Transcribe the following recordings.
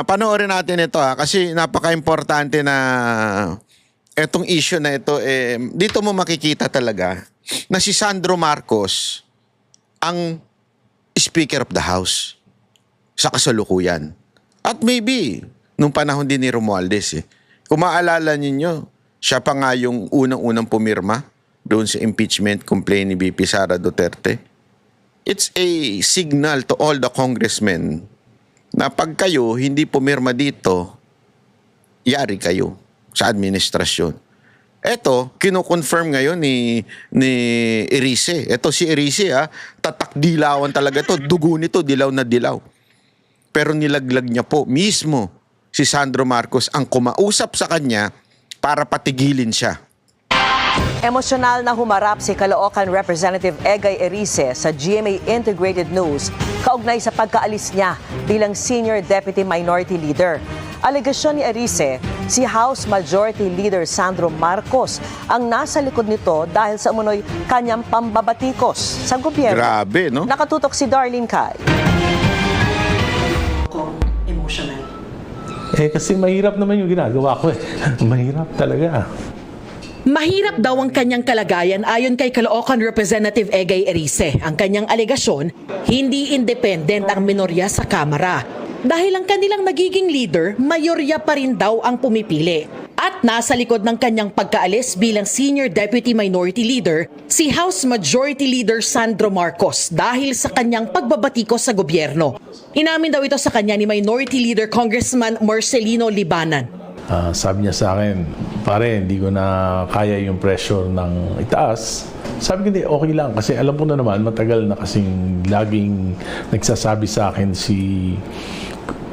Panoorin natin ito kasi napaka-importante na etong issue na ito. Dito mo makikita talaga na si Sandro Marcos ang Speaker of the House sa kasalukuyan. At maybe, nung panahon din ni Romualdez Kung maalala ninyo, siya pa nga yung unang-unang pumirma doon sa impeachment complaint ni VP Sara Duterte. It's a signal to all the congressmen na pag kayo hindi pumirma dito, yari kayo sa administrasyon. Ito, kino-confirm ngayon ni Erice. Ito si Erice tatakdilawan talaga to. Dugo nito, dilaw na dilaw. Pero nilaglag niya po mismo si Sandro Marcos ang kumausap sa kanya para patigilin siya. Emosyonal na humarap si Caloocan Representative Egay Erice sa GMA Integrated News kaugnay sa pagkaalis niya bilang Senior Deputy Minority Leader. Alegasyon ni Erice, si House Majority Leader Sandro Marcos ang nasa likod nito dahil sa umunoy kanyang pambabatikos sa gobyerno. Grabe, no? Nakatutok si Darlene Kai. Emotional. Kasi mahirap naman yung ginagawa ko Mahirap talaga. Mahirap daw ang kanyang kalagayan ayon kay Caloocan Representative Egay Erice. Ang kanyang alegasyon, hindi independent ang minorya sa Kamara. Dahil ang kanilang nagiging leader, mayorya pa rin daw ang pumipili. At nasa likod ng kanyang pagkaalis bilang Senior Deputy Minority Leader, si House Majority Leader Sandro Marcos dahil sa kanyang pagbabatikos sa gobyerno. Inamin daw ito sa kanya ni Minority Leader Congressman Marcelino Libanan. Sabi niya sa akin, pare, hindi ko na kaya yung pressure ng itaas. Sabi ko, hindi, okay lang. Kasi alam ko na naman, matagal na kasing laging nagsasabi sa akin si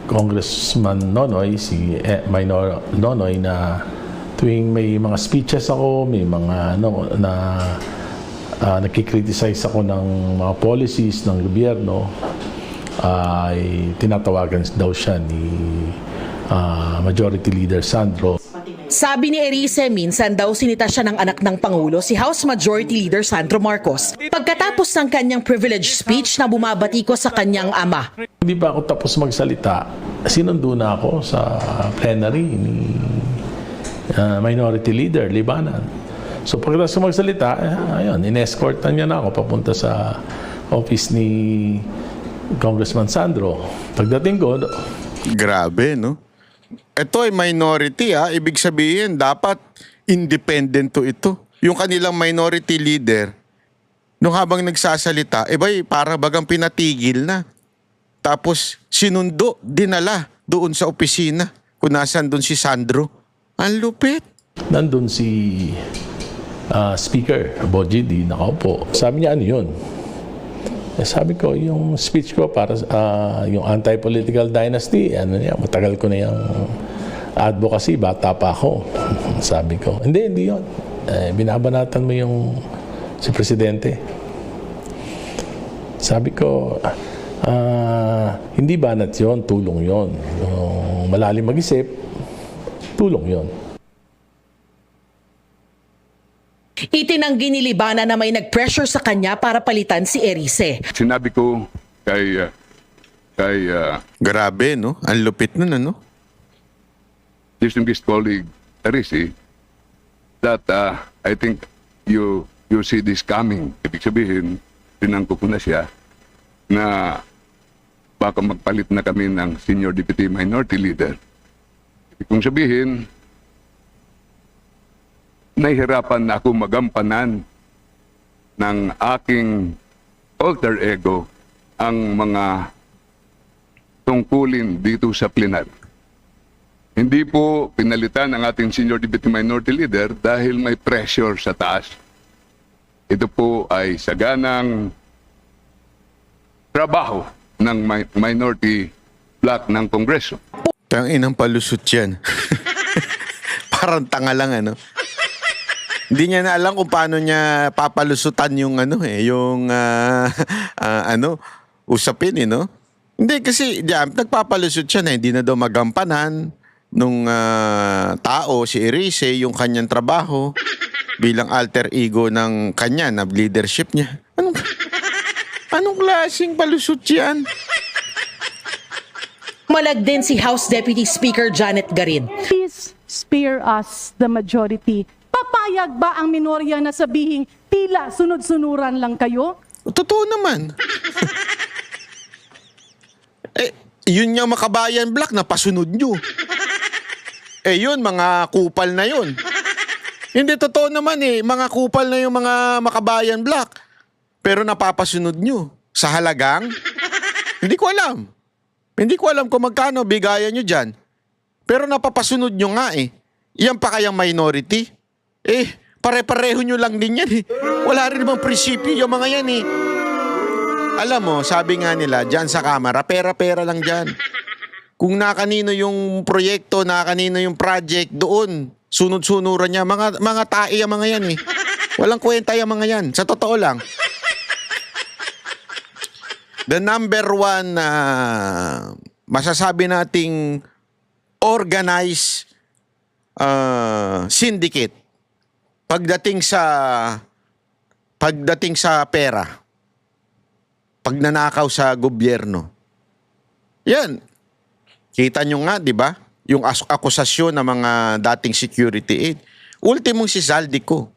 Congressman Nonoy, si Minor Nonoy, na tuwing may mga speeches ako, may mga nakikriticize ako ng mga policies ng gobyerno, ay tinatawagan daw siya ni Majority Leader Sandro. Sabi ni Erice, minsan daw sinita siya ng anak ng Pangulo, si House Majority Leader Sandro Marcos, pagkatapos ng kanyang privilege speech na bumabatiko sa kanyang ama. Hindi pa ako tapos magsalita, sinundo na ako sa plenary ni Minority Leader Libanan. So pagkatapos ko magsalita, ayun, in-escort na niya na ako papunta sa office ni Congressman Sandro. Pagdating ko, Grabe, no? Ito ay minority, Ibig sabihin, dapat independent to ito. Yung kanilang minority leader, nung habang nagsasalita, para bagang pinatigil na. Tapos, sinundo, dinala doon sa opisina kung nasan doon si Sandro. Ang lupit. nandun si Speaker Bojidi, nakaupo. Sabi niya, ano yun? Sabi ko, yung speech ko para yung anti-political dynasty, matagal ko na yung advocacy, bata pa ako. Sabi ko, hindi yun. Binabanatan mo yung si Presidente. Sabi ko, hindi banat yun, tulong yun. Yung malalim mag-isip, tulong yun. Itinanggi ni Libana na may nag-pressure sa kanya para palitan si Erice. Sinabi ko kay Grabe, no? Ang lupit nun, ano? distinguished colleague Erice that I think you see this coming. Ibig sabihin, tinangko ko na siya na baka magpalit na kami ng Senior Deputy Minority Leader. Ibig kong sabihin, nahihirapan na ako magampanan ng aking alter ego ang mga tungkulin dito sa plenar. Hindi po pinalitan ang ating Senior Deputy Minority Leader dahil may pressure sa taas. Ito po ay saganang trabaho ng minority bloc ng Kongreso. Tanginang palusot yan. Parang tanga lang, ano? Hindi niya na alam kung paano niya papalusutan yung usapin, no? Hindi kasi nagpapalusot siya na hindi na daw magampanan nung tao, si Erice, yung kanyang trabaho bilang alter ego ng kanya na leadership niya. Anong klaseng palusot yan? Malag din si House Deputy Speaker Janet Garin. Please spare us the majority. Papayag ba ang minorya na sabihin tila sunod-sunuran lang kayo? Totoo naman. Yun nga Makabayan Black na pasunod nyo. Yun, mga kupal na yun. Hindi totoo naman mga kupal na yung mga Makabayan Black. Pero napapasunod nyo. Sa halagang? Hindi ko alam. Hindi ko alam kung magkano bigayan nyo dyan. Pero napapasunod nyo nga Yan pa kayang minority? Pare-pareho nyo lang din yan Wala rin namang prinsipyo yung mga yan Alam mo, sabi nga nila, dyan sa Kamara, pera-pera lang dyan. Kung nakanino yung proyekto, nakanino yung project, doon, sunod-sunuran niya. Mga tae yung mga yan Walang kwenta yung mga yan. Sa totoo lang. The number one masasabi nating organized syndicate pagdating sa pera, pagnanakaw sa gobyerno. Yan. Kita nyo nga, di ba? Yung akusasyon ng mga dating security aid. Ultimong si Zaldico.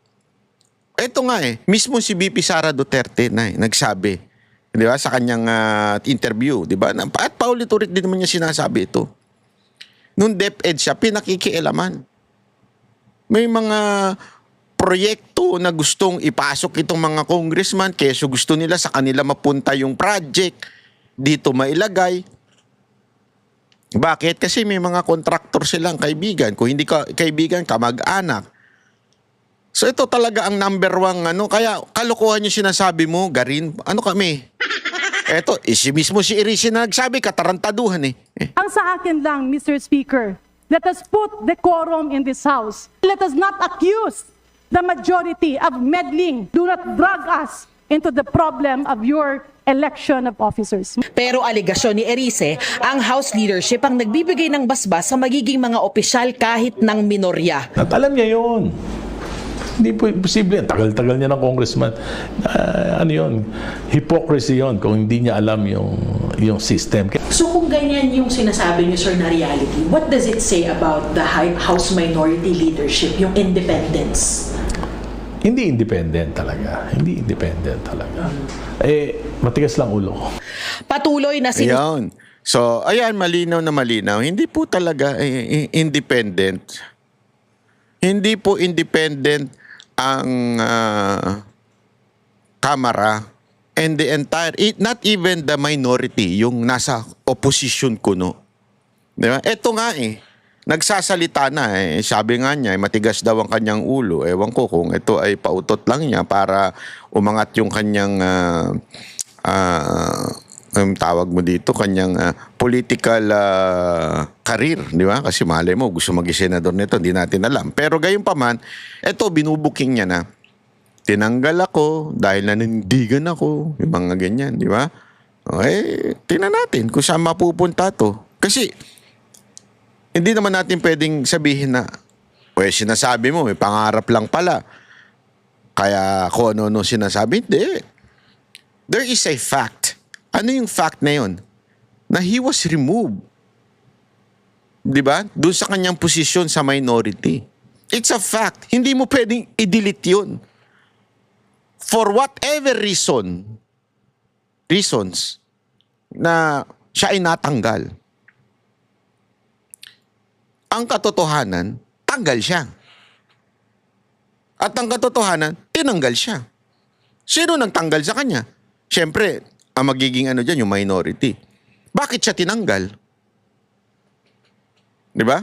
Ito nga mismo si BP Sara Duterte na nagsabi, di ba, sa kanyang interview, di ba? At paulit-ulit din naman niya sinasabi ito. Nung DepEd siya, pinakikialaman. May mga proyekto na gustong ipasok itong mga congressman, keso gusto nila sa kanila mapunta yung project, dito mailagay. Bakit? Kasi may mga kontraktor silang kaibigan. Kung hindi ka kaibigan, kamag-anak. So ito talaga ang number one kaya kalokohan yung sinasabi mo, Garin. Ano kami? Eto, mismo si Erice na nagsabi, katarantaduhan Ang sa akin lang, Mr. Speaker, let us put decorum in this House. Let us not accuse the majority of meddling. Do not drag us into the problem of your election of officers. Pero aligasyon ni Erice, ang House leadership ang nagbibigay ng basbas sa magiging mga opisyal kahit ng minorya. At alam niya yun. Hindi po posible. Tagal-tagal niya ng congressman. Hypocrisy yun kung hindi niya alam yung system. So kung ganyan yung sinasabi niyo, sir, na reality, what does it say about the House minority leadership, yung independence? Hindi independent talaga. Matigas lang ulo ko. Patuloy na Ayan. So, ayan, malinaw na malinaw. Hindi po talaga independent. Hindi po independent ang Kamara and the entire, not even the minority, yung nasa opposition kuno. Diba? Ito nga nagsasalita na sabi nga niya, matigas daw ang kanyang ulo. Ewan ko kung ito ay pautot lang niya para umangat yung kanyang tawag mo dito, kanyang political career, di ba? Kasi malay mo, gusto maging senador nito, hindi natin alam. Pero gayon pa man, eto, binubuking niya na. Tinanggal ako dahil nanindigan ako, yung mga ganyan, di ba? Tingnan natin kung saan mapupunta to. Kasi, hindi naman natin pwedeng sabihin na, sinasabi mo, may pangarap lang pala. Kaya kung ano sinasabi, hindi. There is a fact. Ano yung fact na yun? Na he was removed. Diba? Doon sa kanyang posisyon sa minority. It's a fact. Hindi mo pwedeng i-delete yun. For whatever reasons na siya ay natanggal. Ang katotohanan, tanggal siya. At ang katotohanan, tinanggal siya. Sino nang tanggal sa kanya? Siyempre, ang magiging dyan, yung minority. Bakit siya tinanggal? Di ba?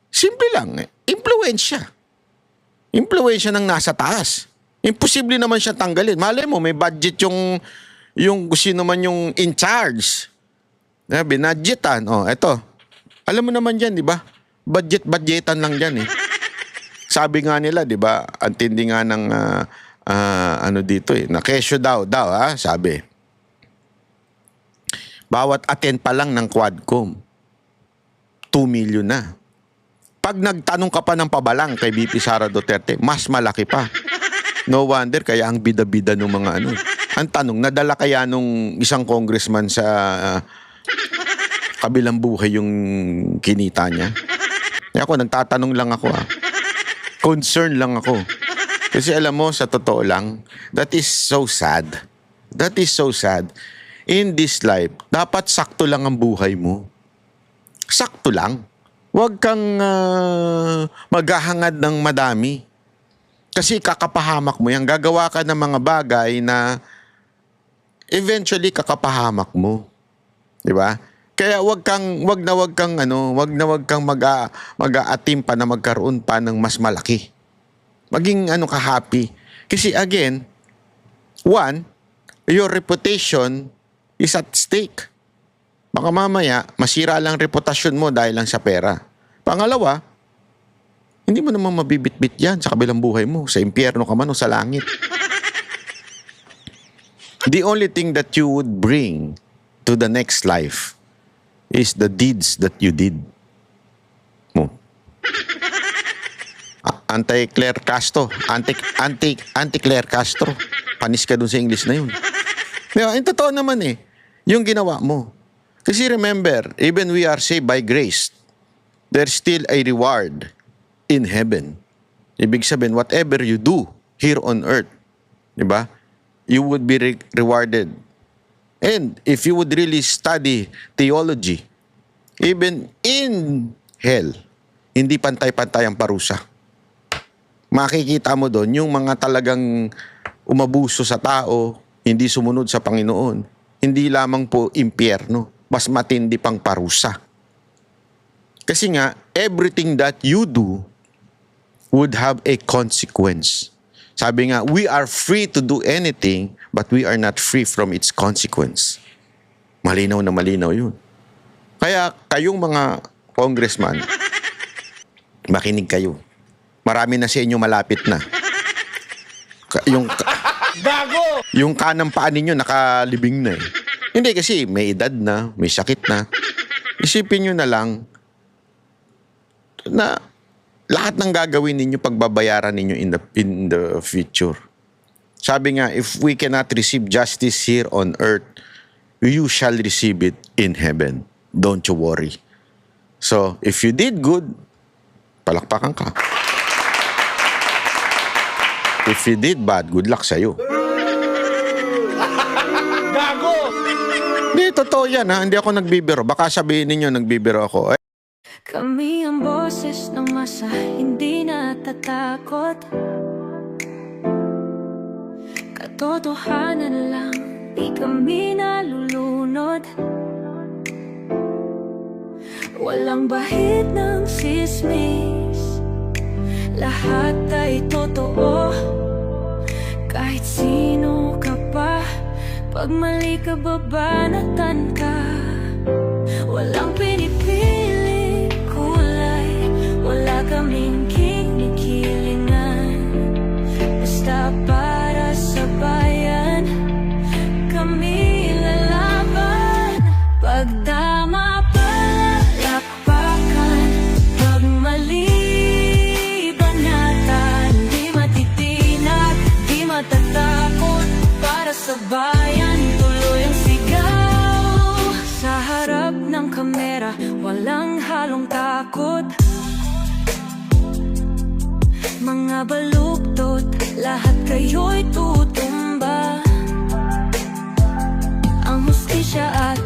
Simple lang. Impluwensya. Impluwensya ng nasa taas. Imposible naman siya tanggalin. Malay mo, may budget yung sino man yung in charge. Binadgetan. Eto. Alam mo naman yan, di ba? Budgetan lang yan Sabi nga nila, di ba? Ang tindi nga ng dito na kesyo daw sabi. Bawat attend pa lang ng Quadcom, 2 million na. Pag nagtanong ka pa ng pabalang kay BP Sara Duterte, mas malaki pa. No wonder kaya ang bida-bida ng mga Ang tanong, nadala kaya nung isang congressman sa kabilang buhay yung kinita niya. Kaya ako, nagtatanong lang ako Concern lang ako. Kasi alam mo, sa totoo lang, that is so sad. That is so sad. In this life, dapat sakto lang ang buhay mo. Sakto lang. Huwag kang maghahangad ng madami. Kasi kakapahamak mo yan. Gagawa ka ng mga bagay na eventually kakapahamak mo. Di ba? Kaya wag na wag kang mag-aatim pa na magkaroon pa ng mas malaki. Maging ka happy. Kasi again, one, your reputation is at stake. Baka mamaya, masira lang reputasyon mo dahil lang sa pera. Pangalawa, hindi mo naman mabibit-bit yan sa kabilang buhay mo. Sa impyerno ka man o sa langit. The only thing that you would bring to the next life is the deeds that you did. Mo. Anti-Claire Castro. Anti-Claire Castro. Panis ka dun sa English na yun. Diba? Yung totoo naman yung ginawa mo. Kasi remember, even we are saved by grace, there's still a reward in heaven. Ibig sabihin, whatever you do here on earth, diba? You would be rewarded. And if you would really study theology, even in hell, hindi pantay-pantay ang parusa. Makikita mo doon yung mga talagang umabuso sa tao, hindi sumunod sa Panginoon. Hindi lamang po impyerno, mas matindi pang parusa. Kasi nga, everything that you do would have a consequence. Sabi nga, we are free to do anything, but we are not free from its consequence. Malinaw na malinaw yun. Kaya kayong mga congressman, makinig kayo. Marami na sa inyo malapit na. Yung kanang paa ninyo nakalibing na Hindi kasi may edad na, may sakit na. Isipin nyo na lang na lahat ng gagawin ninyo, pagbabayaran ninyo in the future. Sabi nga, if we cannot receive justice here on earth, you shall receive it in heaven. Don't you worry. So, if you did good, palakpakan ka. If you did bad, good luck sa'yo. Gago! Hindi, totoo yan Hindi ako nagbibiro. Baka sabihin ninyo, nagbibiro ako. Kami ang boses ng masa, hindi natatakot. Katotohanan lang, di kami nalulunod. Walang bahid ng sismis, lahat ay totoo. Kahit sino ka pa, pag mali ka babanatan ka. Walang pinipili kulay, wala kaming kinikilingan. Basta para sa bayan, kami lalaban. Pag tama palakpakan, pag mali banatan. Di matitinag, di matatakot, para sa bayan tuloy ang sigaw. Sa harap ng kamera, walang halong takot. Mga baluktot, lahat kayo'y tutumba. Ang hustisya at